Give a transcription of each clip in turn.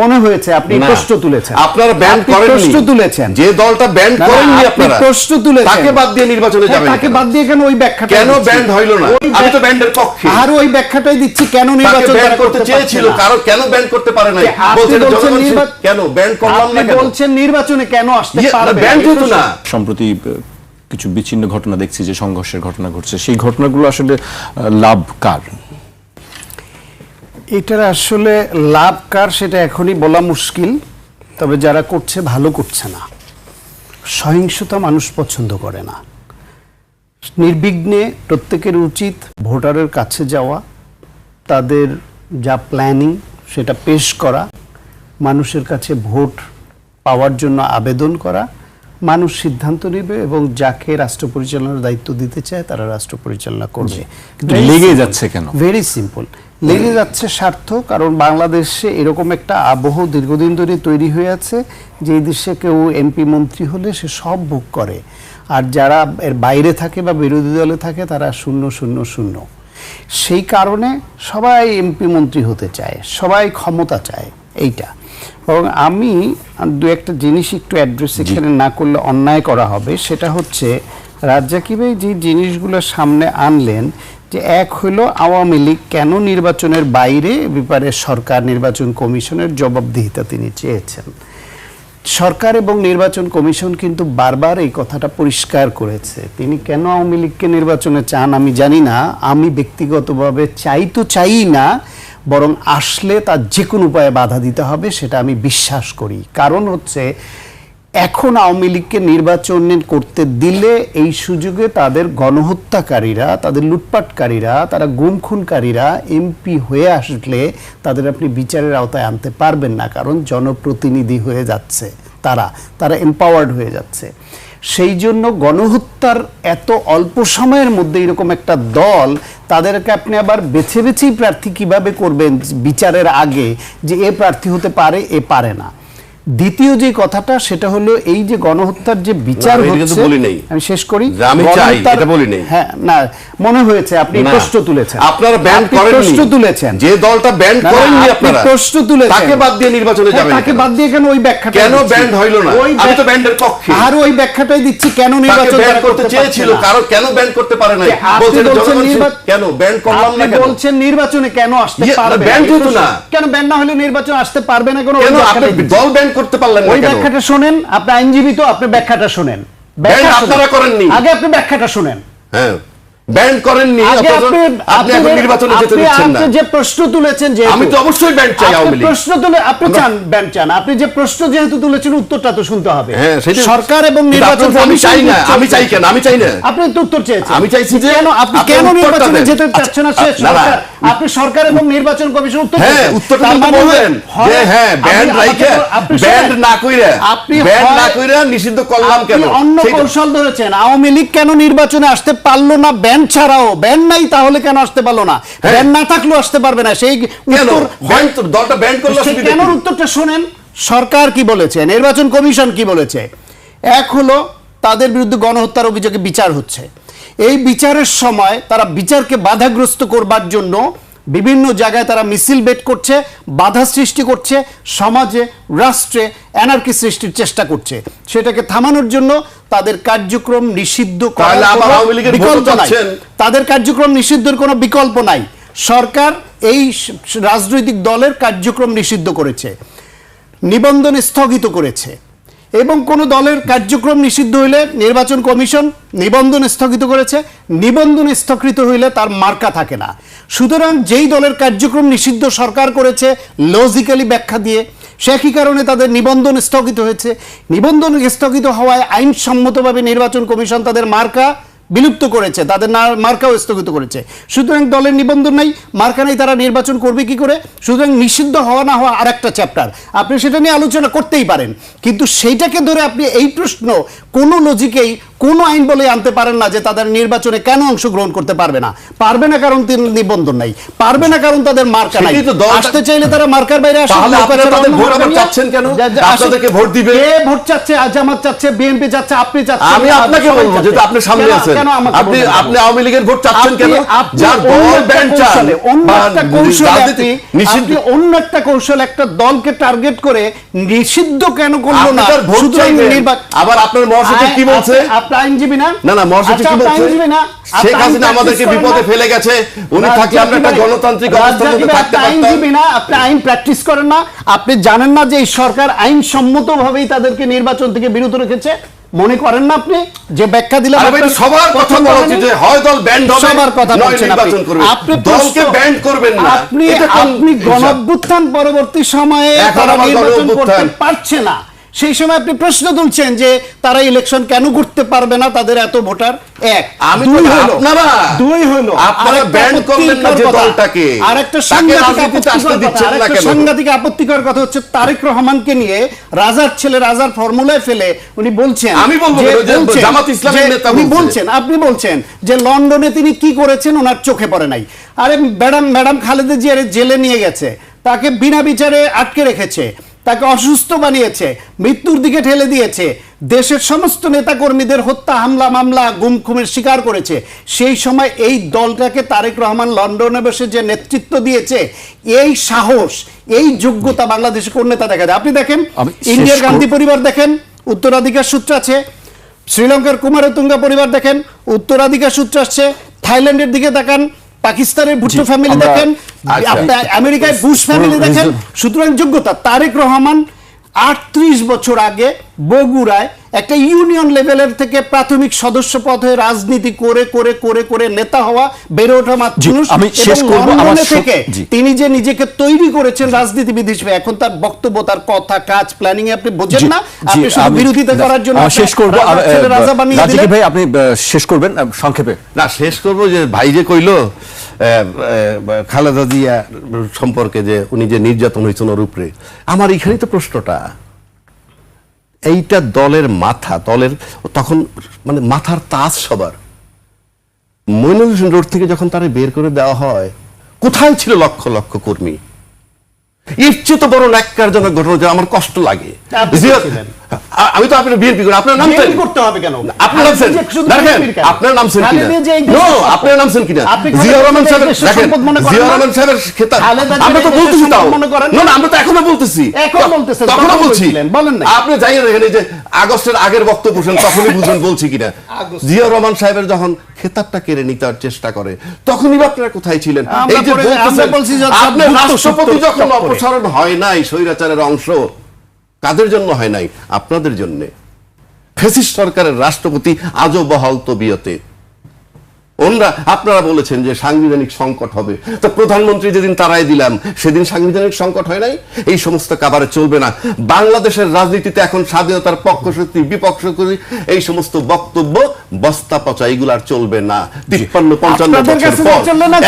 মনে হয়েছে আপনি প্রশ্ন তুলেছেন, আপনারা ব্যান করেননি, প্রশ্ন তুলেছেন, যে দলটা ব্যান করেননি আপনারা প্রশ্ন তুলেছেন, তাকে বাদ দিয়ে নির্বাচনে যাবেন, তাকে বাদ দিয়ে কেন ওই ব্যাখ্যাটা কেন ব্যান হইল না? আমি তো ব্যান্ডের পক্ষে, আর ওই ব্যাখ্যাটাই দিচ্ছি কেন নির্বাচন ব্যান করতে চেয়েছিল, কারণ কেন ব্যান করতে পারে না? বলছেন কেন ব্যান করলাম না, কেন বলছেন নির্বাচনে কেন আসতে পারবে ব্যান হতো না? সম্প্রতি কিছু বিচ্ছিন্ন ঘটনা দেখছি যে সংঘর্ষের ঘটনা ঘটছে, সেই ঘটনাগুলো আসলে লাভ কার? এটার আসলে লাভ কার সেটা এখনই বলা মুশকিল, তবে যারা করছে ভালো করছে না। সহিংসতা মানুষ পছন্দ করে না। নির্বিঘ্নে প্রত্যেকের উচিত ভোটারের কাছে যাওয়া, তাদের যা প্ল্যানিং সেটা পেশ করা, মানুষের কাছে ভোট পাওয়ার জন্য আবেদন করা, মানুষ সিদ্ধান্ত নেবে এবং যাকে রাষ্ট্র পরিচালনার দায়িত্ব দিতে চায় তারা রাষ্ট্র পরিচালনা করবে। কিন্তু লেগে যাচ্ছে কেন? ভেরি সিম্পল, লেগে যাচ্ছে স্বার্থ। কারণ বাংলাদেশে এরকম একটা আবহ দীর্ঘদিন ধরে তৈরি হয়ে আছে যে এই দেশে কেউ এমপি মন্ত্রী হলে সে সব ভোগ করে, আর যারা এর বাইরে থাকে বা বিরোধী দলে থাকে তারা শূন্য শূন্য শূন্য। সেই কারণে সবাই এমপি মন্ত্রী হতে চায়, সবাই ক্ষমতা চায়। এইটা এবং আমি দু একটা জিনিস একটু অ্যাড্রেস এখানে না করলে অন্যায় করা হবে। সেটা হচ্ছে রাজ্জাকি ভাই যে জিনিসগুলো সামনে আনলেন, যে এক হলো আওয়ামী লীগ কেন নির্বাচনের বাইরে, ব্যাপারে সরকার নির্বাচন কমিশনের জবাবদিহিতা তিনি চেয়েছেন। সরকার এবং নির্বাচন কমিশন কিন্তু বারবার এই কথাটা পরিষ্কার করেছে। তিনি কেন আওয়ামী লীগকে নির্বাচনে চান আমি জানি না, আমি ব্যক্তিগতভাবে চাই তো চাই না, বরং আসলে তার যে কোনো উপায়ে বাধা দিতে হবে সেটা আমি বিশ্বাস করি। কারণ হচ্ছে এখন আওয়ামী লীগকে নির্বাচন করতে দিলে এই সুযোগে তাদের গণহত্যাকারীরা, তাদের লুটপাটকারীরা, তারা গুম খুনকারীরা এমপি হয়ে আসলে তাদের আপনি বিচারের আওতায় আনতে পারবেন না, কারণ জনপ্রতিনিধি হয়ে যাচ্ছে, তারা এম্পাওয়ার্ড হয়ে যাচ্ছে। সেই জন্য গণহত্যার এত অল্প সময়ের মধ্যে এরকম একটা দল, তাদেরকে আপনি আবার বেছে বেছেই প্রার্থী কিভাবে করবেন বিচারের আগে, যে এ প্রার্থী হতে পারে এ পারে না। দ্বিতীয় যে কথাটা সেটা হলো এই যে গণহত্যার যে বিচার হচ্ছে, আমি শেষ করি, আমি চাই এটা বলি নাই। হ্যাঁ না, মনে হয়েছে আপনি প্রশ্ন তুলেছেন, আপনারা ব্যান করেননি, প্রশ্ন তুলেছেন, যে দলটা ব্যান করেননি আপনারা প্রশ্ন তুলেছেন, তাকে বাদ দিয়ে নির্বাচনে যাবেন, তাকে বাদ দিয়ে কেন ওই ব্যাখ্যাটা কেন ব্যান হইল না? আমি তো ব্যান্ডের পক্ষে, আর ওই ব্যাখ্যাটাই দিচ্ছি কেন নির্বাচন ব্যান করতে চেয়েছিল, কারণ কেন ব্যান করতে পারে না? বলছেন কেন ব্যান করলাম না, কেন বলছেন নির্বাচনে কেন আসতে পারবে ব্যান হতো না, কেন ব্যান না হলে নির্বাচন আসতে পারবে না? কেন দল ব্যান করতে পারলেন না? ওই ব্যাখ্যাটা শোনেন, আপনি আইনজীবী তো, আপনি ব্যাখ্যাটা শোনেন। আপনারা করেননি, আগে আপনি ব্যাখ্যাটা শোনেন। হ্যাঁ, ব্যান করেননি, আপনি এখন নির্বাচনে যেতে দিচ্ছেন না। আপনি যে প্রশ্ন তুলেছেন, যে আমি তো অবশ্যই ব্যান চাই, আওয়ামী লীগ প্রশ্ন তুলে আপনি চান ব্যান চান, আপনি যে প্রশ্ন যেহেতু তুলেছেন উত্তরটা তো শুনতে হবে। সরকার এবং নির্বাচন, আমি চাই না, আমি চাই কেন? আমি চাই না, আপনি তো উত্তর চেয়েছেন। আমি চাইছি যে কেন আপনি কেন নির্বাচনে যেতে চাচ্ছেন না? সরকার, আপনি সরকার এবং নির্বাচন কমিশন উত্তর চেয়েছেন। হ্যাঁ, উত্তরটা তো বলবেন যে হ্যাঁ ব্যান রাইখে, ব্যান না কইরা, আপনি ব্যান না কইরা নিষিদ্ধ করলাম কেন? অন্য কৌশল ধরেছেন। আওয়ামী লীগ কেন নির্বাচনে আসতে পারলো না? ব্যান ছাড়াও, ব্যান নাই তাহলে কেন আসতে পারলো না? ব্যান না থাকলেও আসতে পারবে না। সেই উত্তর, দলটা ব্যান করলো কেন উত্তরটা শোনেন। সরকার কি বলেছে, নির্বাচন কমিশন কি বলেছে? এক হলো তাদের বিরুদ্ধে গণহত্যার অভিযোগে বিচার হচ্ছে। এই বিচারের সময় তারা বিচারকে বাধাগ্রস্ত করবার জন্য বিভিন্ন জায়গায় তারা মিছিল বের করছে, বাধা সৃষ্টি করছে, সমাজে রাষ্ট্রে অ্যানার্কি সৃষ্টির চেষ্টা করছে। সেটাকে থামানোর জন্য তাদের কার্যক্রম নিষিদ্ধ করার বিকল্প নাই, তাদের কার্যক্রম নিষিদ্ধের কোনো বিকল্প নাই। সরকার এই রাজনৈতিক দলের কার্যক্রম নিষিদ্ধ করেছে, নিবন্ধন স্থগিত করেছে, এবং কোনো দলের কার্যক্রম নিষিদ্ধ হইলে নির্বাচন কমিশন নিবন্ধন স্থগিত করেছে। নিবন্ধন স্থগিত হইলে তার মার্কা থাকে না। সুতরাং যেই দলের কার্যক্রম নিষিদ্ধ সরকার করেছে লজিক্যালি ব্যাখ্যা দিয়ে, সেই কারণে তাদের নিবন্ধন স্থগিত হয়েছে। নিবন্ধন স্থগিত হওয়ায় আইনসম্মতভাবে নির্বাচন কমিশন তাদের মার্কা বিলুপ্ত করেছে, তাদের মার্কাও স্থগিত করেছে। সুতরাং দলের নিবন্ধন নাই, মার্কা নাই, তারা নির্বাচন করবে কি করে? সুতরাং নিষিদ্ধ হওয়া না হওয়া আরেকটা চ্যাপ্টার, আপনি সেটা নিয়ে আলোচনা করতেই পারেন, কিন্তু সেইটাকে ধরে আপনি এই প্রশ্ন কোনো লজিকেই কোন আইন বলে আনতে পারেন না যে তাদের নির্বাচনে কেন অংশগ্রহণ করতে পারবে না। পারবে না কারণ তিনি নিবন্ধন নাই, পারবে না কারণ তাদের মার্কা নাই। সেটাই তো দলটা- আসতে চাইলে তারা মার্কার বাইরে আসে। তাহলে আপনারা তাদের ভোট আবার চাচ্ছেন কেন? আপনাদেরকে ভোট দিবে। কে ভোট চাচ্ছে? জামাত চাচ্ছে, বিএনপি চাচ্ছে, আপনি চাচ্ছেন। আমি আপনাকে বলবো যে আপনি সামনে আছেন, আপনি আওয়ামী লীগের ভোট চাচ্ছেন কেন? যার দল ব্যান্ড চান বা রাজনীতি নিষিদ্ধ, অন্য একটা কৌশল একটা দলকে টার্গেট করে নিষিদ্ধ কেন করলো না? আপনার ভোট সুতরাং চাইবেন। আবার আপনার মহাসচিব কি বলছে? আপনি আইনজীবী না? না মহাসচিব কি বলছে? শেখ হাসিনা আমাদেরকে বিপদে ফেলে গেছে, উনি থাকলে আমরা একটা গণতান্ত্রিক অবস্থার মধ্যে থাকতে পারতাম। আইনজীবী না, আপনি আইন প্র্যাকটিস করেন না, আপনি জানেন না যে এই সরকার আইনসম্মতভাবেই তাদেরকে নির্বাচন থেকে বিরত রেখেছে? মনে করেন না আপনি যে ব্যাখ্যা দিলেন? সবার কথা বলা উচিত যে হয় দল ব্যান্ড হবে, সবার কথা নয় বলছেন নির্বাচন করবে। আপনি দলকে ব্যান্ড করবেন না। আপনি গণঅভ্যুত্থান পরবর্তী সময়ে এখন তারা আবার নির্বাচন করতে গণঅভ্যুত্থান। পারছে না, সেই সময় আপনি প্রশ্ন তুলছেন যে তারা ইলেকশন কেন করতে পারবে না, তাদের এত ভোটার। এক আমি দুই তো হলো, আপনারা দুই হলো আপনারা ব্যান্ড করলেন না যে দলটাকে, আরেকটা তাকে রাজনীতিতে আসতে দিচ্ছেন না কেন? সাংঘাতিক আপত্তিকর কথা হচ্ছে তারেক রহমানকে নিয়ে রাজার ছেলে রাজার ফর্মুলায় ফেলে উনি বলছেন, আমি বলবো যে জামাত ইসলামের নেতা বলছেন, আপনি বলছেন যে লন্ডনে তিনি কি করেছেন ওনার চোখে পড়ে নাই। আরে ম্যাডাম খালেদা জিয়ার জেলে নিয়ে গেছে, তাকে বিনা বিচারে আটকে রেখেছে, তাকে অসুস্থ বানিয়েছে, মৃত্যুর দিকে ঠেলে দিয়েছে, দেশের সমস্ত নেতাকর্মীদের হত্যা হামলা মামলা গুম খুনের শিকার করেছে। সেই সময় এই দলটাকে তারেক রহমান লন্ডনে বসে যে নেতৃত্ব দিয়েছে, এই সাহস এই যোগ্যতা বাংলাদেশে কোন নেতা দেখা যায়? আপনি দেখেন ইন্ডিয়ার গান্ধী পরিবার দেখেন, উত্তরাধিকার সূত্র আছে। শ্রীলঙ্কার কুমারতুঙ্গা পরিবার দেখেন, উত্তরাধিকার সূত্র আসছে। থাইল্যান্ডের দিকে তাকান, পাকিস্তানের ভুট্টো ফ্যামিলি দেখেন, আমেরিকায় বুশ ফ্যামিলি দেখেন। সুতরাং যোগ্যতা তারেক রহমান 38 বছর আগে বগুড়ায় একটা ইউনিয়ন লেভেলের থেকে প্রাথমিক সদস্য পদ হয়ে রাজনীতি করে করে করে করে নেতা হওয়া, বেড়ে ওঠা মানুষ। আমি শেষ করব আমার থেকে তিনি যে নিজেকে তৈরি করেছেন রাজনীতিবিদ হিসেবে, এখন তার বক্তব্য, তার কথা, কাজ, প্ল্যানিং এ আপনি বোঝেন না, আপনি শুধু বিরোধিতা করার জন্য শেষ করব। রাজা বানিয়ে রাজিক দিলেন। ভাই আপনি শেষ করবেন সংক্ষেপে। না শেষ করব যে ভাই যে কইলো খালেদা জিয়া সম্পর্কে যে উনি যে নির্যাতন হয়েছেন ওর উপরে, আমার এখানেই তো প্রশ্নটা। এইটা দলের মাথা, দলের তখন মানে মাথার তাজ সবার। মইনুল হোসেন রোড থেকে যখন তারে বের করে দেওয়া হয়, কোথায় ছিল লক্ষ লক্ষ কর্মী? এর চেয়ে তো বড় ন্যাক্কারজনক ঘটনা যে আমার কষ্ট লাগে। আমি তো আপনার বিএনপি করি, আপনার নাম করতে হবে কেন? আপনার নাম আপনার নাম আপনার নাম কিনা? জিয়াউর রহমান সাহেব দেখেন, জিয়াউর রহমান সাহেবের খেতাব আমরা তো বলতেছি, তাও না আমরা তো এখনো বলতেছি, তখনও বলছি। আপনি যাই দেখেন এই যে আগস্টের আগের বক্তব্য শুনেন, তখনই বুঝবেন বলছি কিনা। জিয়াউর রহমান সাহেবের যখন খেতাবটা কেড়ে নিতে চেষ্টা করে, তখনই আপনারা কোথায় ছিলেন? এই যে আপনার রাষ্ট্রপতি যখন অপসারণ হয় নাই, স্বৈরাচারের অংশ কাদের জন্য হয় নাই? আপনাদের জন্য। ফ্যাসিস্ট সরকারের রাষ্ট্রপতি আজও বহাল তবিয়তে। আপনারা বলেছেন যে সাংবিধানিক সংকট হবে, তো প্রধানমন্ত্রী যেদিন তারাই দিলাম সেদিন সাংবিধানিক সংকট হয় নাই? এই সমস্ত কাবারে চলবে না। বাংলাদেশের রাজনীতিতে এখন স্বাধীনতার পক্ষ শক্তি বিপক্ষ করি এই সমস্ত বক্তব্য বস্তা পচা, এগুলো আর চলবে না। 53-55 বছর পর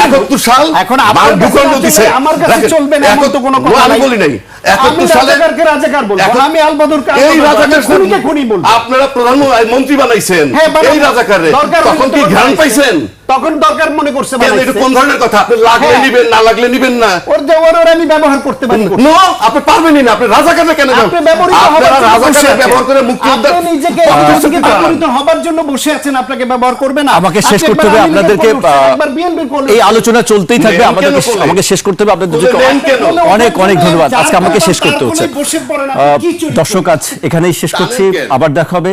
71 সাল এখন ভূখণ্ড দিছে, আমার কাছে চলবে না এমন তো কোনো কথা নাই। আমি বলি নাই 71 সালে রাজাকার বলবো, আমি আলবদর এই রাজাকার খুনিকে খুনি বলবো। আপনারা প্রধানমন্ত্রী বানাইছেন এই রাজাকারে, তখন কি জ্ঞান পাইছেন? তখন দরকার মনে করছে এটা কোন ধরনের কথা? আপনি লাগলে নিবেন, না লাগলে নিবেন না। ওর দেওয়ার আমি ব্যবহার করতে পারি না, আপনি পারবেনই না। আপনি রাজাকারে কেন আপনি ব্যবহৃত আপনারা রাজাকারে ব্যবহার করে মুক্তি আপনি নিজেকে ব্যবহৃত হবার জন্য বসে আছেন, আপনাকে ব্যবহার করবে না। আমাকে শেষ করতে হবে, আপনাদেরকে এই আলোচনা চলতেই থাকবে, আমাকে শেষ করতে হবে। আপনাদেরকে অনেক অনেক ধন্যবাদ। আজকে আমাকে শেষ করতে হচ্ছে। দর্শক আজ এখানেই শেষ করছি, আবার দেখা হবে।